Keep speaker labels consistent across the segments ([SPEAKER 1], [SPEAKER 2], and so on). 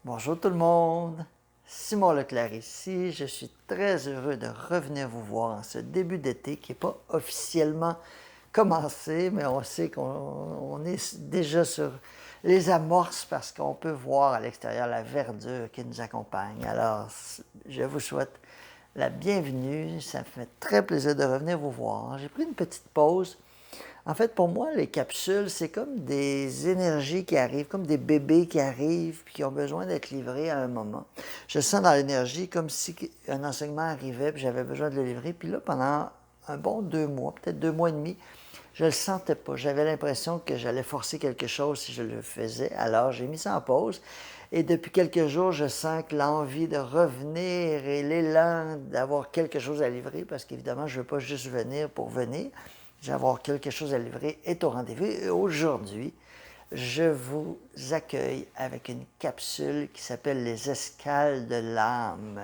[SPEAKER 1] Bonjour tout le monde, Simon Leclerc ici. Je suis très heureux de revenir vous voir en ce début d'été qui n'est pas officiellement commencé, mais on sait qu'on est déjà sur les amorces parce qu'on peut voir à l'extérieur la verdure qui nous accompagne. Alors, je vous souhaite la bienvenue. Ça me fait très plaisir de revenir vous voir. J'ai pris une petite pause. En fait, pour moi, les capsules, c'est comme des énergies qui arrivent, comme des bébés qui arrivent puis qui ont besoin d'être livrés à un moment. Je sens dans l'énergie comme si un enseignement arrivait puis j'avais besoin de le livrer. Puis là, pendant un bon 2 mois, peut-être 2 mois et demi, je ne le sentais pas. J'avais l'impression que j'allais forcer quelque chose si je le faisais. Alors, j'ai mis ça en pause. Et depuis quelques jours, je sens que l'envie de revenir et l'élan d'avoir quelque chose à livrer, parce qu'évidemment, je ne veux pas juste venir pour venir, j'ai avoir quelque chose à livrer est au rendez-vous. Et aujourd'hui, je vous accueille avec une capsule qui s'appelle les escales de l'âme.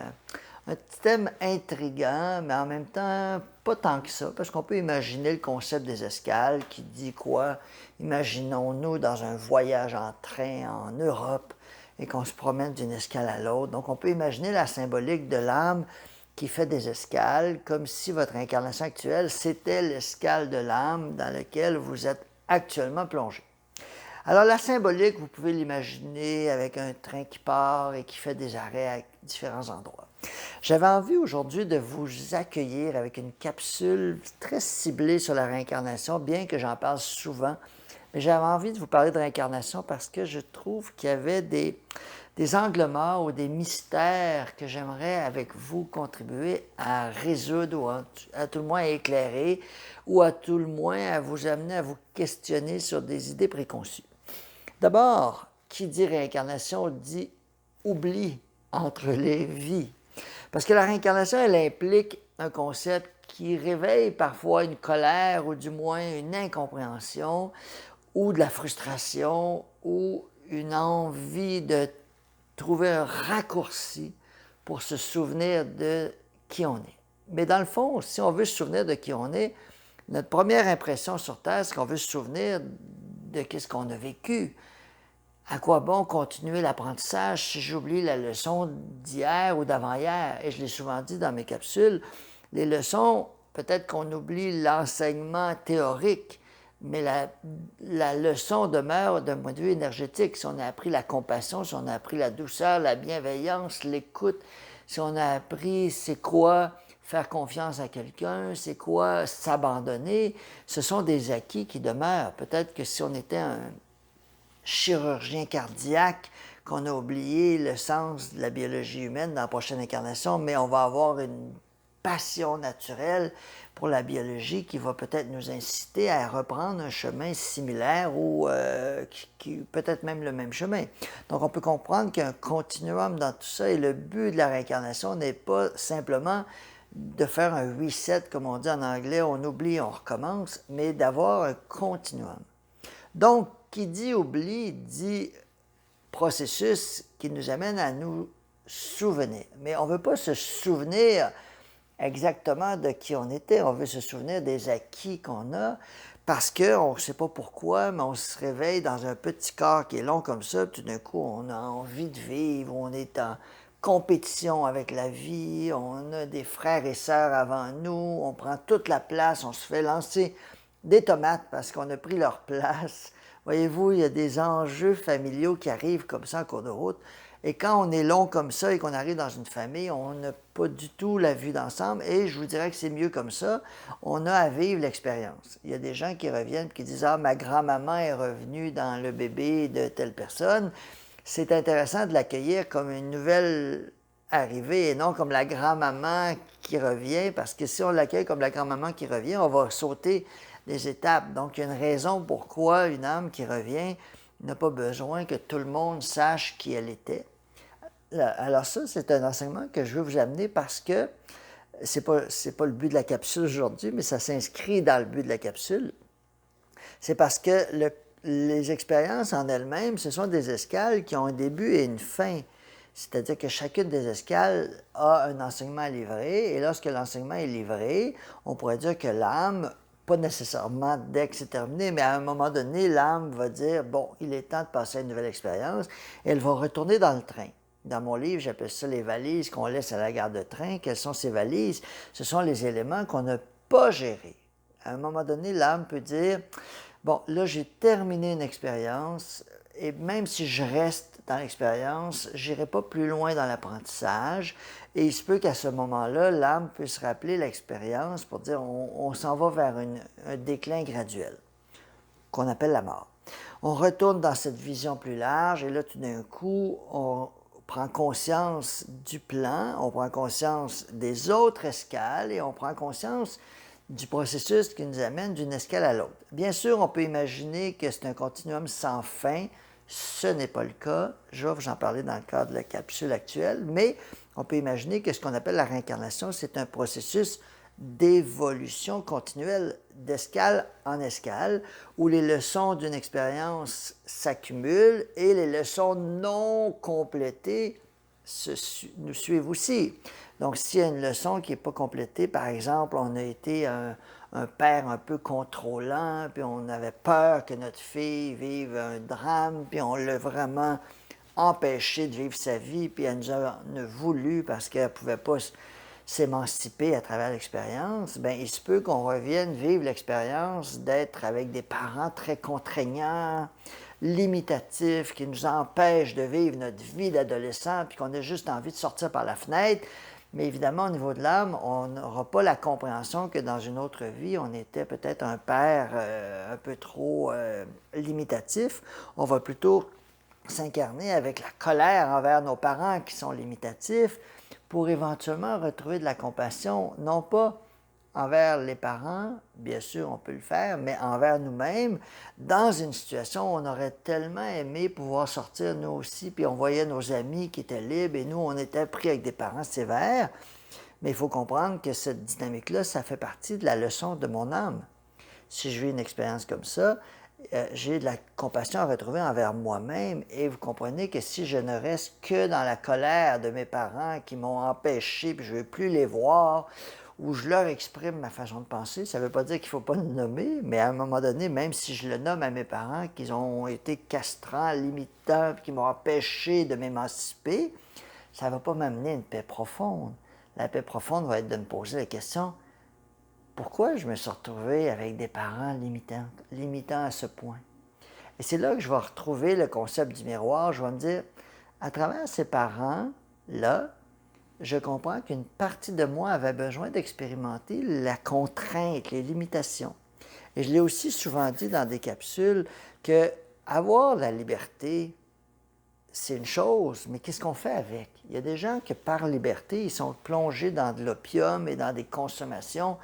[SPEAKER 1] Un thème intriguant, mais en même temps, pas tant que ça, parce qu'on peut imaginer le concept des escales qui dit quoi? Imaginons-nous dans un voyage en train en Europe et qu'on se promène d'une escale à l'autre. Donc, on peut imaginer la symbolique de l'âme qui fait des escales, comme si votre incarnation actuelle, c'était l'escale de l'âme dans laquelle vous êtes actuellement plongé. Alors la symbolique, vous pouvez l'imaginer avec un train qui part et qui fait des arrêts à différents endroits. J'avais envie aujourd'hui de vous accueillir avec une capsule très ciblée sur la réincarnation, bien que j'en parle souvent. Mais j'avais envie de vous parler de réincarnation parce que je trouve qu'il y avait des angles morts ou des mystères que j'aimerais avec vous contribuer à résoudre ou à tout le moins à éclairer ou à tout le moins à vous amener à vous questionner sur des idées préconçues. D'abord, qui dit réincarnation dit oubli entre les vies. Parce que la réincarnation, elle implique un concept qui réveille parfois une colère ou du moins une incompréhension ou de la frustration ou une envie de trouver un raccourci pour se souvenir de qui on est. Mais dans le fond, si on veut se souvenir de qui on est, notre première impression sur Terre, c'est qu'on veut se souvenir de ce qu'on a vécu. À quoi bon continuer l'apprentissage si j'oublie la leçon d'hier ou d'avant-hier? Et je l'ai souvent dit dans mes capsules, les leçons, peut-être qu'on oublie l'enseignement théorique, mais la leçon demeure d'un point de vue énergétique. Si on a appris la compassion, si on a appris la douceur, la bienveillance, l'écoute, si on a appris c'est quoi faire confiance à quelqu'un, c'est quoi s'abandonner, ce sont des acquis qui demeurent. Peut-être que si on était un chirurgien cardiaque, qu'on a oublié le sens de la biologie humaine dans la prochaine incarnation, mais on va avoir une passion naturelle pour la biologie qui va peut-être nous inciter à reprendre un chemin similaire ou peut-être même le même chemin. Donc on peut comprendre qu'il y a un continuum dans tout ça et le but de la réincarnation n'est pas simplement de faire un reset, comme on dit en anglais, on oublie, on recommence, mais d'avoir un continuum. Donc, qui dit oubli dit processus qui nous amène à nous souvenir. Mais on ne veut pas se souvenir exactement de qui on était, on veut se souvenir des acquis qu'on a parce qu'on ne sait pas pourquoi, mais on se réveille dans un petit corps qui est long comme ça, tout d'un coup on a envie de vivre, on est en compétition avec la vie, on a des frères et sœurs avant nous, on prend toute la place, on se fait lancer des tomates parce qu'on a pris leur place. Voyez-vous, il y a des enjeux familiaux qui arrivent comme ça en cours de route. Et quand on est long comme ça et qu'on arrive dans une famille, on n'a pas du tout la vue d'ensemble. Et je vous dirais que c'est mieux comme ça. On a à vivre l'expérience. Il y a des gens qui reviennent et qui disent « Ah, ma grand-maman est revenue dans le bébé de telle personne. » C'est intéressant de l'accueillir comme une nouvelle arrivée et non comme la grand-maman qui revient, parce que si on l'accueille comme la grand-maman qui revient, on va sauter des étapes. Donc, il y a une raison pourquoi une âme qui revient n'a pas besoin que tout le monde sache qui elle était. Alors ça, c'est un enseignement que je veux vous amener parce que c'est pas le but de la capsule aujourd'hui, mais ça s'inscrit dans le but de la capsule. C'est parce que les expériences en elles-mêmes, ce sont des escales qui ont un début et une fin. C'est-à-dire que chacune des escales a un enseignement à livrer, et lorsque l'enseignement est livré, on pourrait dire que l'âme pas nécessairement dès que c'est terminé, mais à un moment donné, l'âme va dire, bon, il est temps de passer à une nouvelle expérience, et elle va retourner dans le train. Dans mon livre, j'appelle ça les valises qu'on laisse à la gare de train. Quelles sont ces valises? Ce sont les éléments qu'on n'a pas gérés. À un moment donné, l'âme peut dire, bon, là, j'ai terminé une expérience, et même si je reste dans l'expérience, je n'irai pas plus loin dans l'apprentissage. Et il se peut qu'à ce moment-là, l'âme puisse rappeler l'expérience pour dire on s'en va vers un déclin graduel, qu'on appelle la mort. On retourne dans cette vision plus large, et là, tout d'un coup, on prend conscience du plan, on prend conscience des autres escales, et on prend conscience du processus qui nous amène d'une escale à l'autre. Bien sûr, on peut imaginer que c'est un continuum sans fin. Ce n'est pas le cas. Je vais vous en parler dans le cadre de la capsule actuelle, mais on peut imaginer que ce qu'on appelle la réincarnation, c'est un processus d'évolution continuelle, d'escale en escale, où les leçons d'une expérience s'accumulent et les leçons non complétées nous suivent aussi. Donc, s'il y a une leçon qui n'est pas complétée, par exemple, on a été un père un peu contrôlant, puis on avait peur que notre fille vive un drame, puis on l'a vraiment empêchée de vivre sa vie, puis elle nous a voulu parce qu'elle ne pouvait pas s'émanciper à travers l'expérience, bien, il se peut qu'on revienne vivre l'expérience d'être avec des parents très contraignants, limitatifs, qui nous empêchent de vivre notre vie d'adolescent, puis qu'on a juste envie de sortir par la fenêtre. Mais évidemment, au niveau de l'âme, on n'aura pas la compréhension que dans une autre vie, on était peut-être un père un peu trop limitatif. On va plutôt s'incarner avec la colère envers nos parents qui sont limitatifs pour éventuellement retrouver de la compassion, non pas envers les parents, bien sûr, on peut le faire, mais envers nous-mêmes, dans une situation où on aurait tellement aimé pouvoir sortir nous aussi, puis on voyait nos amis qui étaient libres et nous, on était pris avec des parents sévères. Mais il faut comprendre que cette dynamique-là, ça fait partie de la leçon de mon âme. Si je vis une expérience comme ça, j'ai de la compassion à retrouver envers moi-même, et vous comprenez que si je ne reste que dans la colère de mes parents qui m'ont empêché, puis je ne veux plus les voir, ou je leur exprime ma façon de penser, ça ne veut pas dire qu'il ne faut pas le nommer, mais à un moment donné, même si je le nomme à mes parents, qu'ils ont été castrants, limitants, puis qui m'ont empêché de m'émanciper, ça ne va pas m'amener à une paix profonde. La paix profonde va être de me poser la question, pourquoi je me suis retrouvé avec des parents limitants à ce point? Et c'est là que je vais retrouver le concept du miroir. Je vais me dire, à travers ces parents-là, je comprends qu'une partie de moi avait besoin d'expérimenter la contrainte, les limitations. Et je l'ai aussi souvent dit dans des capsules que avoir la liberté, c'est une chose, mais qu'est-ce qu'on fait avec? Il y a des gens qui, par liberté, ils sont plongés dans de l'opium et dans des consommations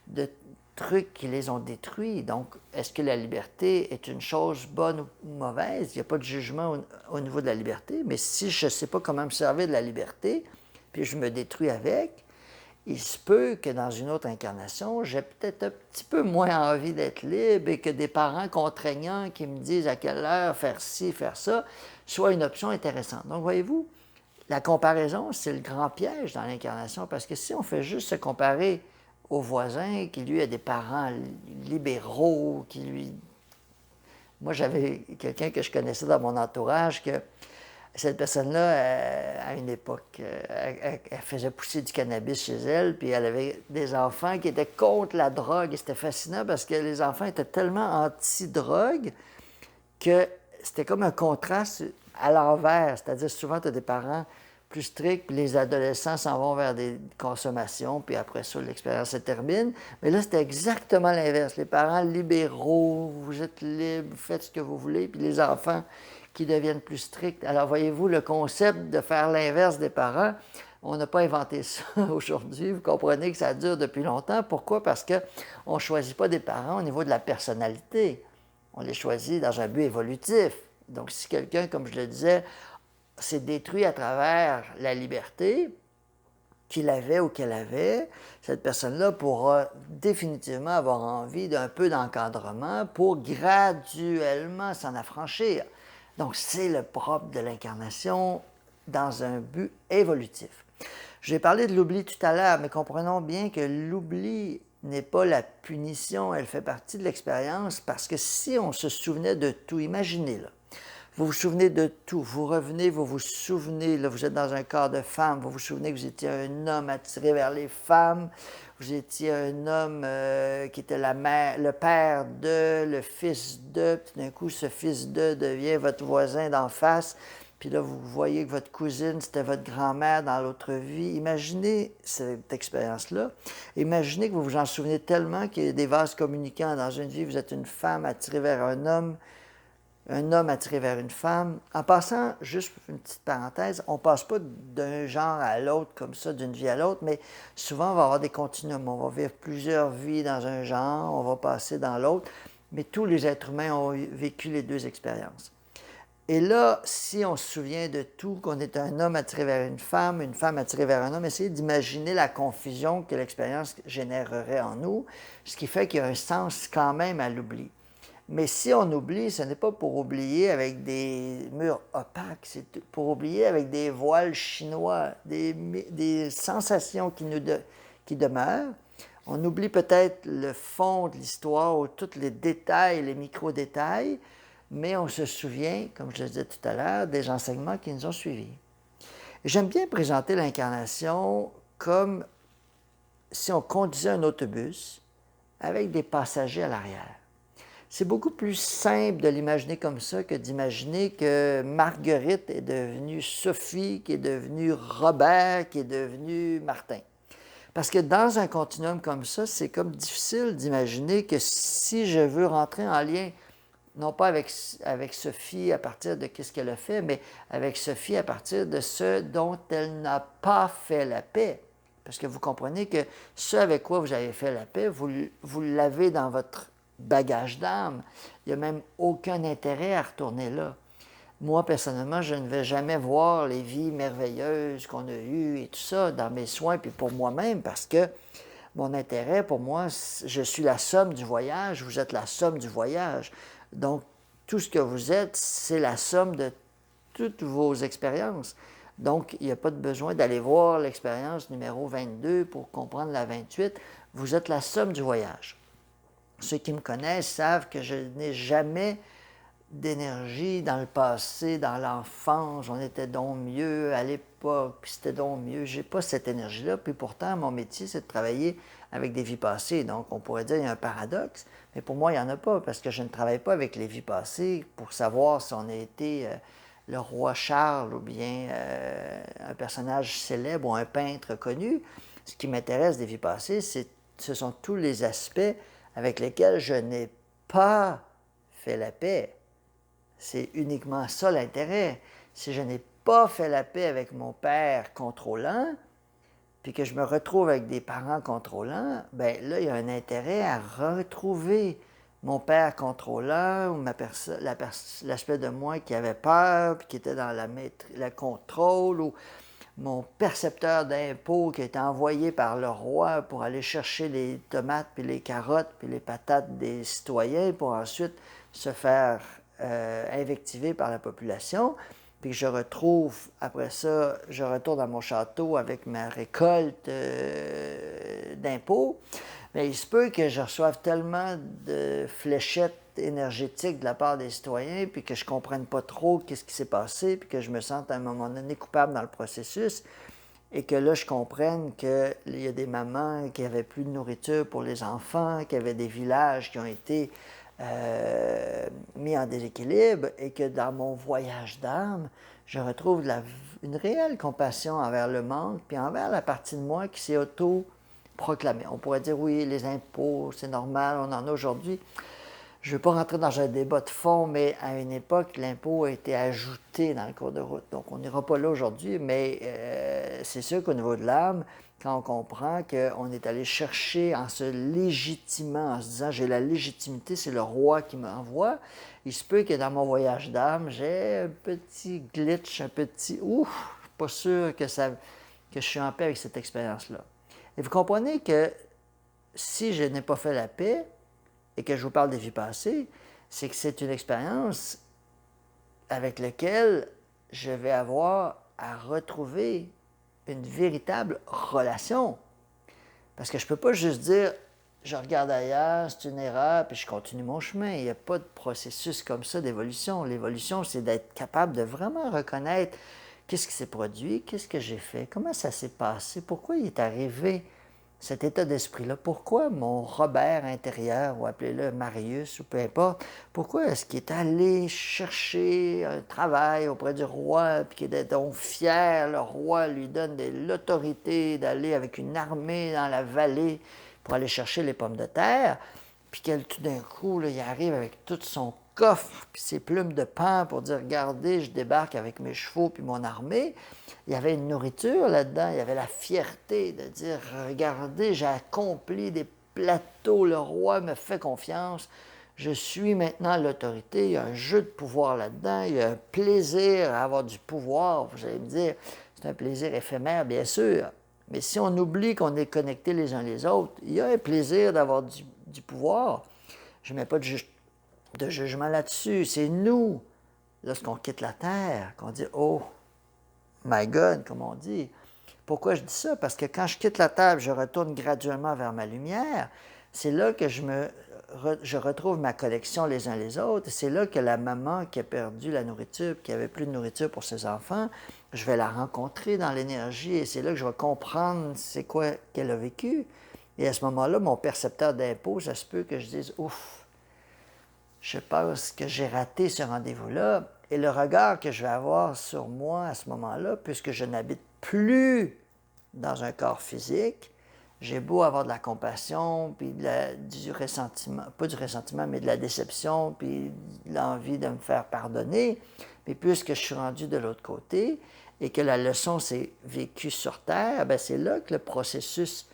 [SPEAKER 1] de trucs qui les ont détruits. Donc, est-ce que la liberté est une chose bonne ou mauvaise? Il n'y a pas de jugement au niveau de la liberté, mais si je ne sais pas comment me servir de la liberté, puis je me détruis avec, il se peut que dans une autre incarnation, j'ai peut-être un petit peu moins envie d'être libre et que des parents contraignants qui me disent à quelle heure faire ci, faire ça, soit une option intéressante. Donc, voyez-vous, la comparaison, c'est le grand piège dans l'incarnation, parce que si on fait juste se comparer au voisin qui, lui, a des parents libéraux, qui lui... Moi, j'avais quelqu'un que je connaissais dans mon entourage que cette personne-là, à une époque, elle faisait pousser du cannabis chez elle, puis elle avait des enfants qui étaient contre la drogue. Et c'était fascinant parce que les enfants étaient tellement anti-drogue que c'était comme un contraste à l'envers. C'est-à-dire, souvent, tu as des parents plus stricts, puis les adolescents s'en vont vers des consommations, puis après ça, l'expérience se termine. Mais là, c'était exactement l'inverse. Les parents libéraux, vous êtes libres, vous faites ce que vous voulez, puis les enfants qui deviennent plus stricts. Alors, voyez-vous, le concept de faire l'inverse des parents, on n'a pas inventé ça aujourd'hui. Vous comprenez que ça dure depuis longtemps. Pourquoi? Parce qu'on ne choisit pas des parents au niveau de la personnalité. On les choisit dans un but évolutif. Donc, si quelqu'un, comme je le disais, s'est détruit à travers la liberté qu'il avait ou qu'elle avait, cette personne-là pourra définitivement avoir envie d'un peu d'encadrement pour graduellement s'en affranchir. Donc, c'est le propre de l'incarnation dans un but évolutif. J'ai parlé de l'oubli tout à l'heure, mais comprenons bien que l'oubli n'est pas la punition, elle fait partie de l'expérience parce que si on se souvenait de tout, imaginez là, vous vous souvenez de tout, vous revenez, vous vous souvenez, là, vous êtes dans un corps de femme, vous vous souvenez que vous étiez un homme attiré vers les femmes, vous étiez un homme qui était la mère, le père de, le fils de, puis d'un coup, ce fils de devient votre voisin d'en face, puis là, vous voyez que votre cousine, c'était votre grand-mère dans l'autre vie. Imaginez cette expérience-là. Imaginez que vous vous en souvenez tellement qu'il y a des vases communicants. Dans une vie, vous êtes une femme attirée vers un homme attiré vers une femme. En passant, juste une petite parenthèse, on ne passe pas d'un genre à l'autre comme ça, d'une vie à l'autre, mais souvent on va avoir des continuums. On va vivre plusieurs vies dans un genre, on va passer dans l'autre, mais tous les êtres humains ont vécu les deux expériences. Et là, si on se souvient de tout, qu'on est un homme attiré vers une femme attirée vers un homme, essayez d'imaginer la confusion que l'expérience générerait en nous, ce qui fait qu'il y a un sens quand même à l'oubli. Mais si on oublie, ce n'est pas pour oublier avec des murs opaques, c'est pour oublier avec des voiles chinois, des sensations qui demeurent. On oublie peut-être le fond de l'histoire ou tous les détails, les micro-détails, mais on se souvient, comme je le disais tout à l'heure, des enseignements qui nous ont suivis. J'aime bien présenter l'incarnation comme si on conduisait un autobus avec des passagers à l'arrière. C'est beaucoup plus simple de l'imaginer comme ça que d'imaginer que Marguerite est devenue Sophie, qui est devenue Robert, qui est devenue Martin. Parce que dans un continuum comme ça, c'est comme difficile d'imaginer que si je veux rentrer en lien, non pas avec Sophie à partir de ce qu'elle a fait, mais avec Sophie à partir de ce dont elle n'a pas fait la paix. Parce que vous comprenez que ce avec quoi vous avez fait la paix, vous l'avez dans votre bagage d'âme. Il n'y a même aucun intérêt à retourner là. Moi, personnellement, je ne vais jamais voir les vies merveilleuses qu'on a eues et tout ça dans mes soins, puis pour moi-même, parce que mon intérêt, pour moi, je suis la somme du voyage, vous êtes la somme du voyage. Donc, tout ce que vous êtes, c'est la somme de toutes vos expériences. Donc, il n'y a pas de besoin d'aller voir l'expérience numéro 22 pour comprendre la 28. Vous êtes la somme du voyage. Ceux qui me connaissent savent que je n'ai jamais d'énergie dans le passé, dans l'enfance, on était donc mieux à l'époque, puis c'était donc mieux. Je n'ai pas cette énergie-là, puis pourtant, mon métier, c'est de travailler avec des vies passées. Donc, on pourrait dire qu'il y a un paradoxe, mais pour moi, il n'y en a pas, parce que je ne travaille pas avec les vies passées pour savoir si on a été le roi Charles ou bien un personnage célèbre ou un peintre connu. Ce qui m'intéresse des vies passées, ce sont tous les aspects avec lesquels je n'ai pas fait la paix. C'est uniquement ça l'intérêt. Si je n'ai pas fait la paix avec mon père contrôlant, puis que je me retrouve avec des parents contrôlants, bien là, il y a un intérêt à retrouver mon père contrôlant ou l'aspect de moi qui avait peur, puis qui était dans le contrôle, ou mon percepteur d'impôts qui a été envoyé par le roi pour aller chercher les tomates, puis les carottes, puis les patates des citoyens pour ensuite se faire invectiver par la population. Puis je retrouve, après ça, je retourne à mon château avec ma récolte d'impôts. Mais il se peut que je reçoive tellement de fléchettes énergétiques de la part des citoyens, puis que je ne comprenne pas trop qu'est-ce qui s'est passé, puis que je me sente à un moment donné coupable dans le processus, et que là, je comprenne qu'il y a des mamans qui n'avaient plus de nourriture pour les enfants, qu'il y avait des villages qui ont été mis en déséquilibre, et que dans mon voyage d'âme, je retrouve une réelle compassion envers le manque, puis envers la partie de moi qui s'est auto-proclamée. On pourrait dire, oui, les impôts, c'est normal, on en a aujourd'hui. Je ne veux pas rentrer dans un débat de fond, mais à une époque, l'impôt a été ajouté dans le cours de route. Donc, on n'ira pas là aujourd'hui, mais c'est sûr qu'au niveau de l'âme, quand on comprend qu'on est allé chercher en se légitimant, en se disant « j'ai la légitimité, c'est le roi qui m'envoie », il se peut que dans mon voyage d'âme, j'ai un petit glitch, un petit « ouf, je ne suis pas sûr que je suis en paix avec cette expérience-là ». Et vous comprenez que si je n'ai pas fait la paix, et que je vous parle des vies passées, c'est que c'est une expérience avec laquelle je vais avoir à retrouver une véritable relation. Parce que je ne peux pas juste dire je regarde ailleurs, c'est une erreur, puis je continue mon chemin. Il n'y a pas de processus comme ça d'évolution. L'évolution, c'est d'être capable de vraiment reconnaître qu'est-ce qui s'est produit, qu'est-ce que j'ai fait, comment ça s'est passé, pourquoi il est arrivé cet état d'esprit-là, pourquoi mon Robert intérieur, ou appelez-le Marius, ou peu importe, pourquoi est-ce qu'il est allé chercher un travail auprès du roi, puis qu'il est donc fier, le roi lui donne l'autorité d'aller avec une armée dans la vallée pour aller chercher les pommes de terre, puis qu'elle, tout d'un coup, là, il arrive avec tout son coffre, puis ses plumes de pain pour dire, regardez, je débarque avec mes chevaux puis mon armée. Il y avait une nourriture là-dedans, il y avait la fierté de dire, regardez, j'ai accompli des plateaux, le roi me fait confiance, je suis maintenant l'autorité, il y a un jeu de pouvoir là-dedans, il y a un plaisir à avoir du pouvoir, vous allez me dire, c'est un plaisir éphémère, bien sûr, mais si on oublie qu'on est connectés les uns les autres, il y a un plaisir d'avoir du pouvoir. Je ne mets pas de jugement là-dessus. C'est nous, lorsqu'on quitte la Terre, qu'on dit « Oh, my God », comme on dit. Pourquoi je dis ça? Parce que quand je quitte la Terre, je retourne graduellement vers ma lumière. C'est là que je retrouve ma connexion les uns les autres. C'est là que la maman qui a perdu la nourriture, qui n'avait plus de nourriture pour ses enfants, je vais la rencontrer dans l'énergie et c'est là que je vais comprendre c'est quoi qu'elle a vécu. Et à ce moment-là, mon percepteur d'impôt, ça se peut que je dise « Ouf, je pense que j'ai raté ce rendez-vous-là. » Et le regard que je vais avoir sur moi à ce moment-là, puisque je n'habite plus dans un corps physique, j'ai beau avoir de la compassion, puis du ressentiment, pas du ressentiment, mais de la déception, puis de l'envie de me faire pardonner, mais puisque je suis rendu de l'autre côté et que la leçon s'est vécue sur Terre, bien c'est là que le processus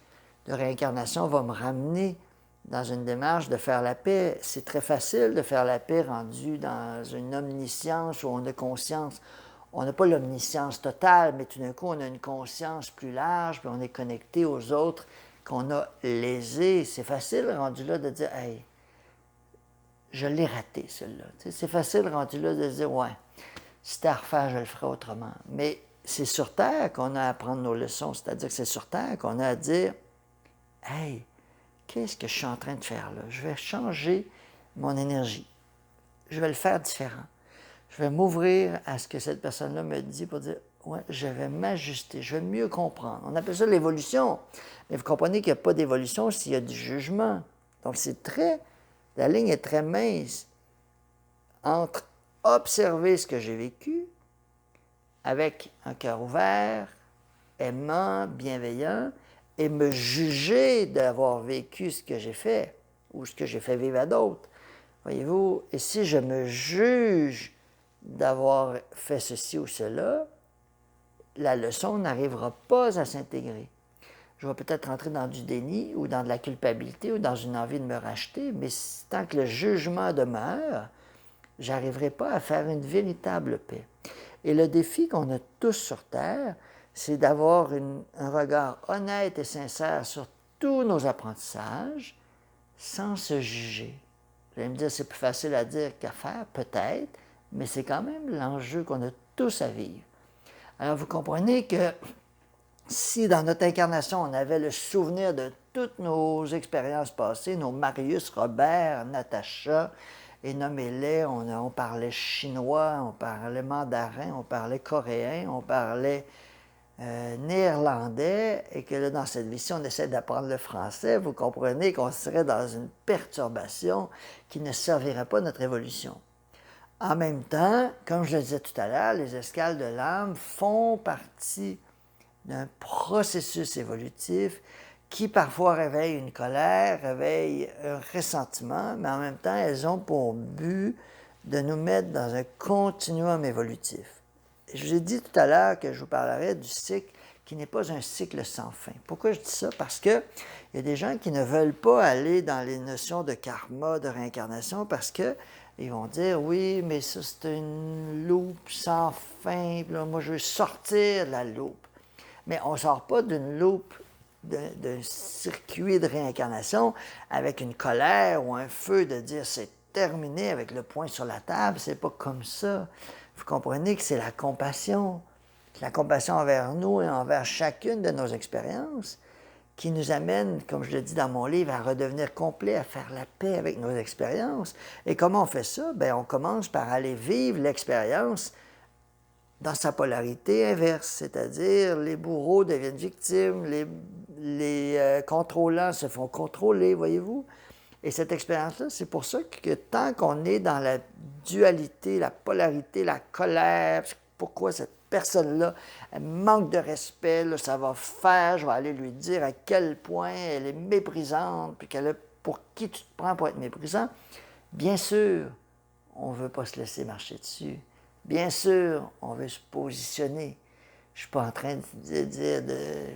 [SPEAKER 1] de réincarnation va me ramener dans une démarche de faire la paix. C'est très facile de faire la paix rendu dans une omniscience où on a conscience. On n'a pas l'omniscience totale, mais tout d'un coup, on a une conscience plus large, puis on est connecté aux autres qu'on a lésés. C'est facile rendu là de dire « Hey, je l'ai raté, celui-là. » C'est facile rendu là de dire « Ouais, si c'était à refaire, je le ferais autrement. » Mais c'est sur Terre qu'on a à apprendre nos leçons. C'est-à-dire que c'est sur Terre qu'on a à dire « Hey, qu'est-ce que je suis en train de faire là? Je vais changer mon énergie. Je vais le faire différent. Je vais m'ouvrir à ce que cette personne-là me dit pour dire « Ouais, je vais m'ajuster, je vais mieux comprendre. » On appelle ça l'évolution. Mais vous comprenez qu'il n'y a pas d'évolution s'il y a du jugement. Donc, la ligne est très mince entre observer ce que j'ai vécu avec un cœur ouvert, aimant, bienveillant, et me juger d'avoir vécu ce que j'ai fait ou ce que j'ai fait vivre à d'autres. Voyez-vous, et si je me juge d'avoir fait ceci ou cela, la leçon n'arrivera pas à s'intégrer. Je vais peut-être rentrer dans du déni ou dans de la culpabilité ou dans une envie de me racheter, mais tant que le jugement demeure, je n'arriverai pas à faire une véritable paix. Et le défi qu'on a tous sur Terre, c'est d'avoir un regard honnête et sincère sur tous nos apprentissages sans se juger. Vous allez me dire, c'est plus facile à dire qu'à faire, peut-être, mais c'est quand même l'enjeu qu'on a tous à vivre. Alors, vous comprenez que si dans notre incarnation, on avait le souvenir de toutes nos expériences passées, nos Marius, Robert, Natacha, et nommez-les, on parlait chinois, on parlait mandarin, on parlait coréen, on parlait néerlandais, et que là, dans cette vie-ci, on essaie d'apprendre le français, vous comprenez qu'on serait dans une perturbation qui ne servirait pas à notre évolution. En même temps, comme je le disais tout à l'heure, les escales de l'âme font partie d'un processus évolutif qui parfois réveille une colère, réveille un ressentiment, mais en même temps, elles ont pour but de nous mettre dans un continuum évolutif. Je vous ai dit tout à l'heure que je vous parlerai du cycle qui n'est pas un cycle sans fin. Pourquoi je dis ça? Parce qu'il y a des gens qui ne veulent pas aller dans les notions de karma, de réincarnation, parce qu'ils vont dire, oui, mais ça c'est une loupe sans fin, puis là, moi je veux sortir de la loupe. Mais on ne sort pas d'une loupe, d'un circuit de réincarnation avec une colère ou un feu de dire c'est terminé avec le poing sur la table. C'est pas comme ça. Vous comprenez que c'est la compassion envers nous et envers chacune de nos expériences qui nous amène, comme je le dis dans mon livre, à redevenir complet, à faire la paix avec nos expériences. Et comment on fait ça? Bien, on commence par aller vivre l'expérience dans sa polarité inverse, c'est-à-dire les bourreaux deviennent victimes, les contrôlants se font contrôler, voyez-vous? Et cette expérience-là, c'est pour ça que tant qu'on est dans la dualité, la polarité, la colère, pourquoi cette personne-là, elle manque de respect, là, ça va faire, je vais aller lui dire à quel point elle est méprisante, puis pour qui tu te prends pour être méprisant. Bien sûr, on ne veut pas se laisser marcher dessus. Bien sûr, on veut se positionner. Je ne suis pas en train de dire,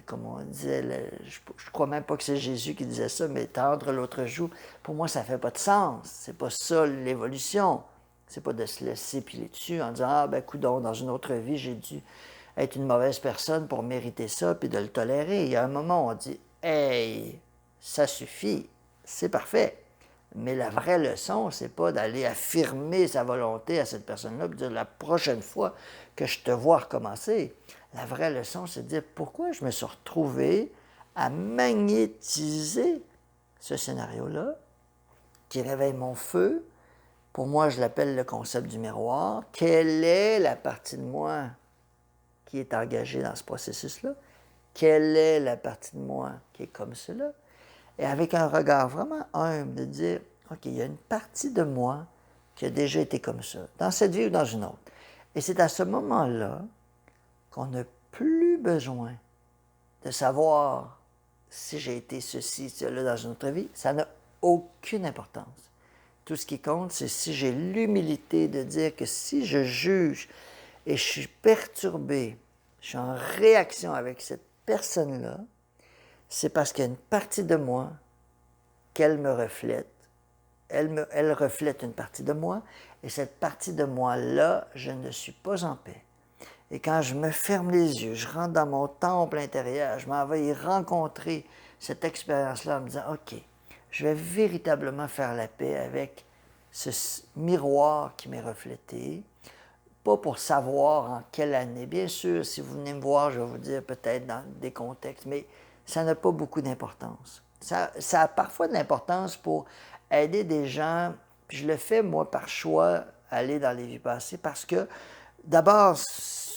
[SPEAKER 1] comme on disait, je ne crois même pas que c'est Jésus qui disait ça, mais tendre l'autre joue, pour moi, ça ne fait pas de sens. C'est pas ça l'évolution. C'est pas de se laisser piler dessus en disant, ah ben coudonc, dans une autre vie, j'ai dû être une mauvaise personne pour mériter ça, puis de le tolérer. Il y a un moment où on dit, hey, ça suffit, c'est parfait. Mais la vraie leçon, c'est pas d'aller affirmer sa volonté à cette personne-là, puis dire la prochaine fois que je te vois recommencer. La vraie leçon, c'est de dire pourquoi je me suis retrouvé à magnétiser ce scénario-là, qui réveille mon feu. Pour moi, je l'appelle le concept du miroir. Quelle est la partie de moi qui est engagée dans ce processus-là? Quelle est la partie de moi qui est comme cela? Et avec un regard vraiment humble, de dire, OK, il y a une partie de moi qui a déjà été comme ça, dans cette vie ou dans une autre. Et c'est à ce moment-là qu'on n'a plus besoin de savoir si j'ai été ceci, cela dans une autre vie. Ça n'a aucune importance. Tout ce qui compte, c'est si j'ai l'humilité de dire que si je juge et je suis perturbé, je suis en réaction avec cette personne-là, c'est parce qu'il y a une partie de moi qu'elle me reflète. Elle reflète une partie de moi, et cette partie de moi-là, je ne suis pas en paix. Et quand je me ferme les yeux, je rentre dans mon temple intérieur, je m'en vais y rencontrer cette expérience-là en me disant, OK, je vais véritablement faire la paix avec ce miroir qui m'est reflété, pas pour savoir en quelle année. Bien sûr, si vous venez me voir, je vais vous dire peut-être dans des contextes, mais ça n'a pas beaucoup d'importance. Ça a parfois de l'importance pour aider des gens, puis je le fais, moi, par choix, aller dans les vies passées, parce que, d'abord,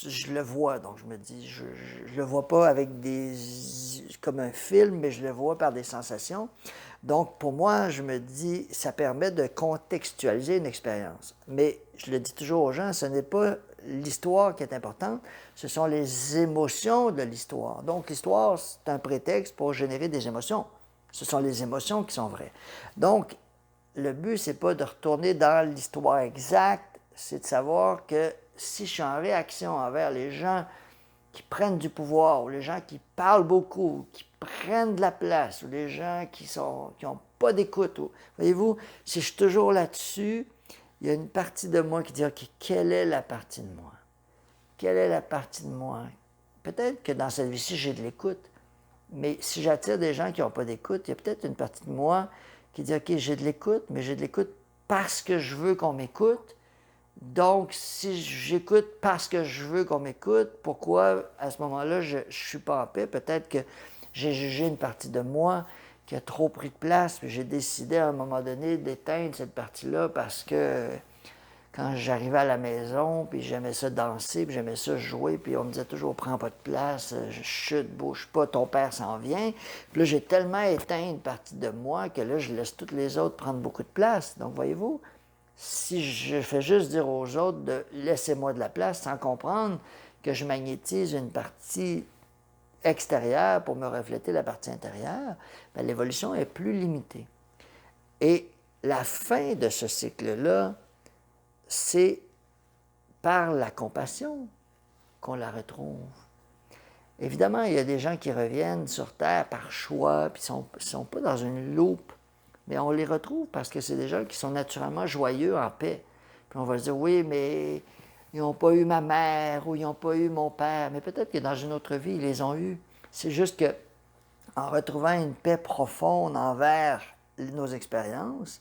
[SPEAKER 1] je le vois, donc je me dis, je le vois pas avec comme un film, mais je le vois par des sensations. Donc, pour moi, je me dis, ça permet de contextualiser une expérience. Mais je le dis toujours aux gens, ce n'est pas l'histoire qui est importante, ce sont les émotions de l'histoire. Donc, l'histoire, c'est un prétexte pour générer des émotions. Ce sont les émotions qui sont vraies. Donc, le but, c'est pas de retourner dans l'histoire exacte, c'est de savoir que si je suis en réaction envers les gens qui prennent du pouvoir, ou les gens qui parlent beaucoup, qui prennent de la place, ou les gens qui n'ont pas d'écoute, voyez-vous, si je suis toujours là-dessus, il y a une partie de moi qui dit, OK, quelle est la partie de moi? Quelle est la partie de moi? Peut-être que dans cette vie-ci, j'ai de l'écoute, mais si j'attire des gens qui n'ont pas d'écoute, il y a peut-être une partie de moi qui dit, OK, j'ai de l'écoute, mais j'ai de l'écoute parce que je veux qu'on m'écoute. Donc, si j'écoute parce que je veux qu'on m'écoute, pourquoi à ce moment-là, je ne suis pas en paix? Peut-être que j'ai jugé une partie de moi qui a trop pris de place, puis j'ai décidé à un moment donné d'éteindre cette partie-là parce que quand j'arrivais à la maison, puis j'aimais ça danser, puis j'aimais ça jouer, puis on me disait toujours, prends pas de place, je chute, bouge pas, ton père s'en vient. Puis là, j'ai tellement éteint une partie de moi que là, je laisse toutes les autres prendre beaucoup de place. Donc, voyez-vous, si je fais juste dire aux autres de laissez-moi de la place sans comprendre que je magnétise une partie extérieure pour me refléter la partie intérieure, bien, l'évolution est plus limitée. Et la fin de ce cycle-là, c'est par la compassion qu'on la retrouve. Évidemment, il y a des gens qui reviennent sur Terre par choix, puis ils ne sont pas dans une loupe, mais on les retrouve parce que c'est des gens qui sont naturellement joyeux, en paix. Puis on va se dire, oui, mais ils n'ont pas eu ma mère ou ils n'ont pas eu mon père, mais peut-être que dans une autre vie, ils les ont eus. C'est juste que en retrouvant une paix profonde envers nos expériences,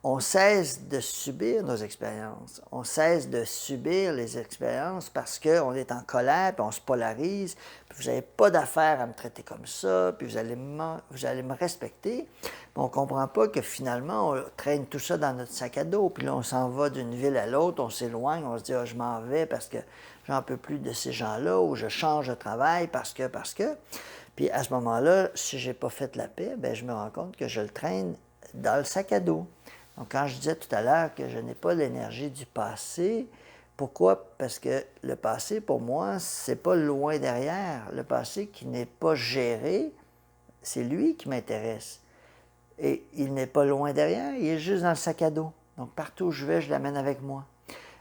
[SPEAKER 1] on cesse de subir nos expériences. On cesse de subir les expériences parce qu'on est en colère, puis on se polarise, puis vous n'avez pas d'affaire à me traiter comme ça, puis vous allez me respecter. Mais on ne comprend pas que finalement, on traîne tout ça dans notre sac à dos, puis là, on s'en va d'une ville à l'autre, on s'éloigne, on se dit « Ah, je m'en vais parce que j'en peux plus de ces gens-là » ou « Je change de travail parce que... » Puis à ce moment-là, si je n'ai pas fait la paix, bien, je me rends compte que je le traîne dans le sac à dos. Donc, quand je disais tout à l'heure que je n'ai pas l'énergie du passé, pourquoi? Parce que le passé, pour moi, c'est pas loin derrière. Le passé qui n'est pas géré, c'est lui qui m'intéresse. Et il n'est pas loin derrière, il est juste dans le sac à dos. Donc, partout où je vais, je l'amène avec moi.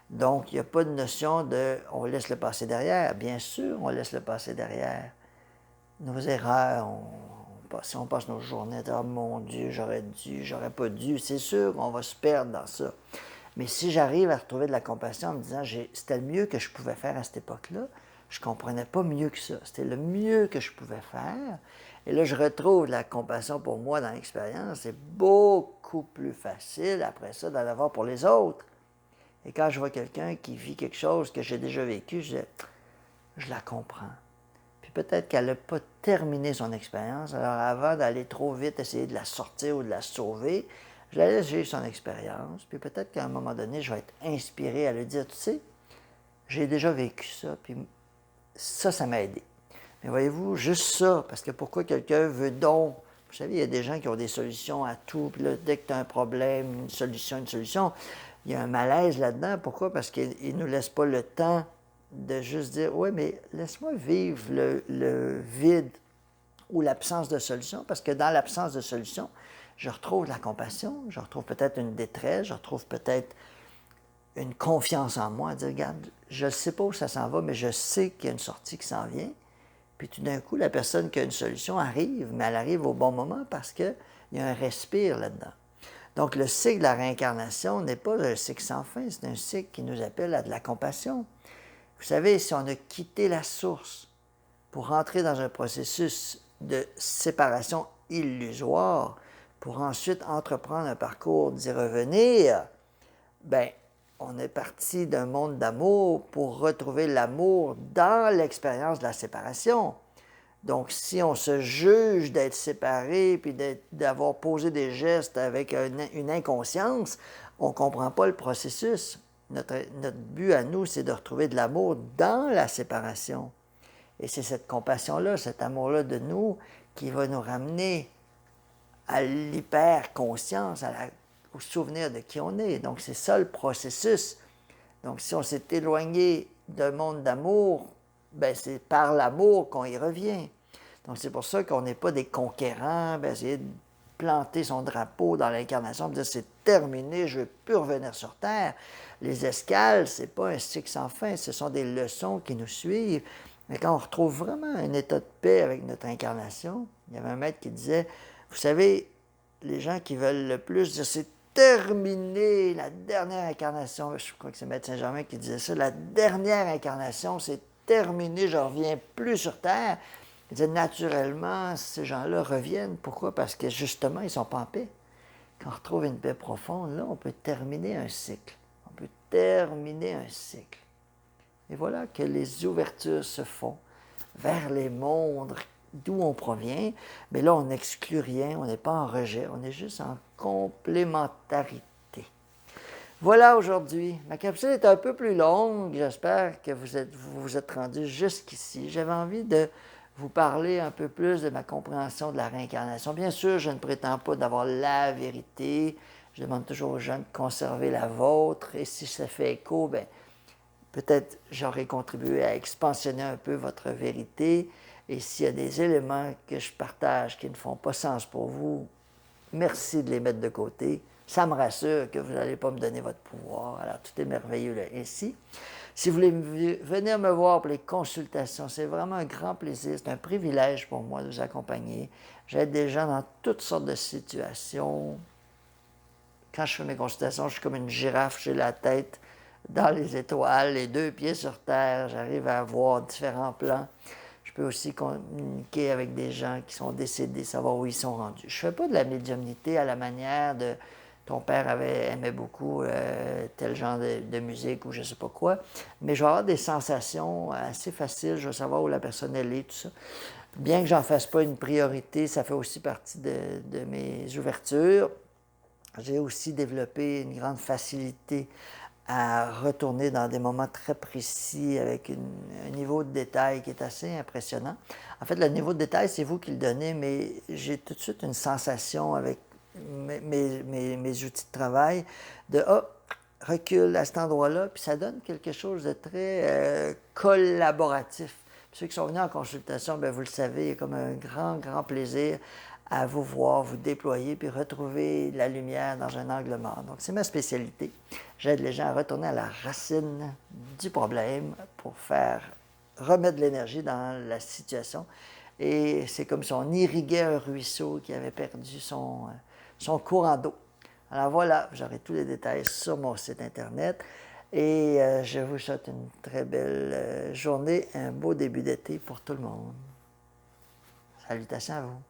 [SPEAKER 1] Donc, il n'y a pas de notion de « on laisse le passé derrière ». Bien sûr, on laisse le passé derrière. Nos erreurs, si on passe nos journées à dire « Oh mon Dieu, j'aurais dû, j'aurais pas dû », c'est sûr qu'on va se perdre dans ça. Mais si j'arrive à retrouver de la compassion en me disant « c'était le mieux que je pouvais faire à cette époque-là », je ne comprenais pas mieux que ça. C'était le mieux que je pouvais faire. Et là, je retrouve de la compassion pour moi dans l'expérience. C'est beaucoup plus facile après ça d'en avoir pour les autres. Et quand je vois quelqu'un qui vit quelque chose que j'ai déjà vécu, je la comprends. Puis peut-être qu'elle n'a pas terminé son expérience. Alors avant d'aller trop vite essayer de la sortir ou de la sauver, je la laisse vivre son expérience. Puis peut-être qu'à un moment donné, je vais être inspiré à lui dire, tu sais, j'ai déjà vécu ça, puis ça m'a aidé. Mais voyez-vous, juste ça, parce que pourquoi quelqu'un veut donc... Vous savez, il y a des gens qui ont des solutions à tout, puis là, dès que tu as un problème, une solution, il y a un malaise là-dedans. Pourquoi? Parce qu'ils ne nous laissent pas le temps de juste dire « Oui, mais laisse-moi vivre le vide ou l'absence de solution, parce que dans l'absence de solution, je retrouve la compassion, je retrouve peut-être une détresse, je retrouve peut-être une confiance en moi, à dire « Regarde, je ne sais pas où ça s'en va, mais je sais qu'il y a une sortie qui s'en vient. » Puis tout d'un coup, la personne qui a une solution arrive, mais elle arrive au bon moment parce qu'il y a un respire là-dedans. Donc, le cycle de la réincarnation n'est pas un cycle sans fin, c'est un cycle qui nous appelle à de la compassion. Vous savez, si on a quitté la source pour entrer dans un processus de séparation illusoire, pour ensuite entreprendre un parcours d'y revenir, bien, on est parti d'un monde d'amour pour retrouver l'amour dans l'expérience de la séparation. Donc, si on se juge d'être séparé puis d'avoir posé des gestes avec une inconscience, on ne comprend pas le processus. Notre but à nous, c'est de retrouver de l'amour dans la séparation. Et c'est cette compassion-là, cet amour-là de nous qui va nous ramener à l'hyper-conscience, au souvenir de qui on est. Donc, c'est ça le processus. Donc, si on s'est éloigné d'un monde d'amour, ben c'est par l'amour qu'on y revient. Donc, c'est pour ça qu'on n'est pas des conquérants, ben, essayer de planter son drapeau dans l'incarnation, de dire c'est terminé, je ne veux plus revenir sur Terre. Les escales, ce n'est pas un cycle sans fin, ce sont des leçons qui nous suivent. Mais quand on retrouve vraiment un état de paix avec notre incarnation, il y avait un maître qui disait, vous savez, les gens qui veulent le plus dire c'est terminé, la dernière incarnation, je crois que c'est Maître Saint-Germain qui disait ça, la dernière incarnation, c'est terminé, je ne reviens plus sur Terre. Il disait naturellement, ces gens-là reviennent. Pourquoi? Parce que justement, ils ne sont pas en paix. Quand on retrouve une paix profonde, là, on peut terminer un cycle. On peut terminer un cycle. Et voilà que les ouvertures se font vers les mondes d'où on provient. Mais là, on n'exclut rien, on n'est pas en rejet, on est juste en complémentarité. Voilà aujourd'hui. Ma capsule est un peu plus longue. J'espère que vous vous êtes rendu jusqu'ici. J'avais envie de vous parler un peu plus de ma compréhension de la réincarnation. Bien sûr, je ne prétends pas d'avoir la vérité. Je demande toujours aux gens de conserver la vôtre. Et si ça fait écho, bien, peut-être j'aurais contribué à expansionner un peu votre vérité. Et s'il y a des éléments que je partage qui ne font pas sens pour vous, merci de les mettre de côté. Ça me rassure que vous n'allez pas me donner votre pouvoir. Alors, tout est merveilleux là, ainsi. Si vous voulez venir me voir pour les consultations, c'est vraiment un grand plaisir. C'est un privilège pour moi de vous accompagner. J'aide des gens dans toutes sortes de situations. Quand je fais mes consultations, je suis comme une girafe, j'ai la tête dans les étoiles, les deux pieds sur terre. J'arrive à voir différents plans. Je peux aussi communiquer avec des gens qui sont décédés, savoir où ils sont rendus. Je ne fais pas de la médiumnité à la manière de ton père aimait beaucoup tel genre de musique ou je ne sais pas quoi. Mais je vais avoir des sensations assez faciles, je vais savoir où la personne elle est, tout ça. Bien que j'en fasse pas une priorité, ça fait aussi partie de mes ouvertures. J'ai aussi développé une grande facilité à retourner dans des moments très précis avec un niveau de détail qui est assez impressionnant. En fait, le niveau de détail, c'est vous qui le donnez, mais j'ai tout de suite une sensation avec mes outils de travail de recule à cet endroit-là, puis ça donne quelque chose de très collaboratif. Puis ceux qui sont venus en consultation, bien, vous le savez, il y a comme un grand, grand plaisir à vous voir, vous déployer, puis retrouver la lumière dans un angle mort. Donc, c'est ma spécialité. J'aide les gens à retourner à la racine du problème pour faire remettre de l'énergie dans la situation. Et c'est comme si on irriguait un ruisseau qui avait perdu son courant d'eau. Alors voilà, j'aurai tous les détails sur mon site Internet. Et je vous souhaite une très belle journée, un beau début d'été pour tout le monde. Salutations à vous.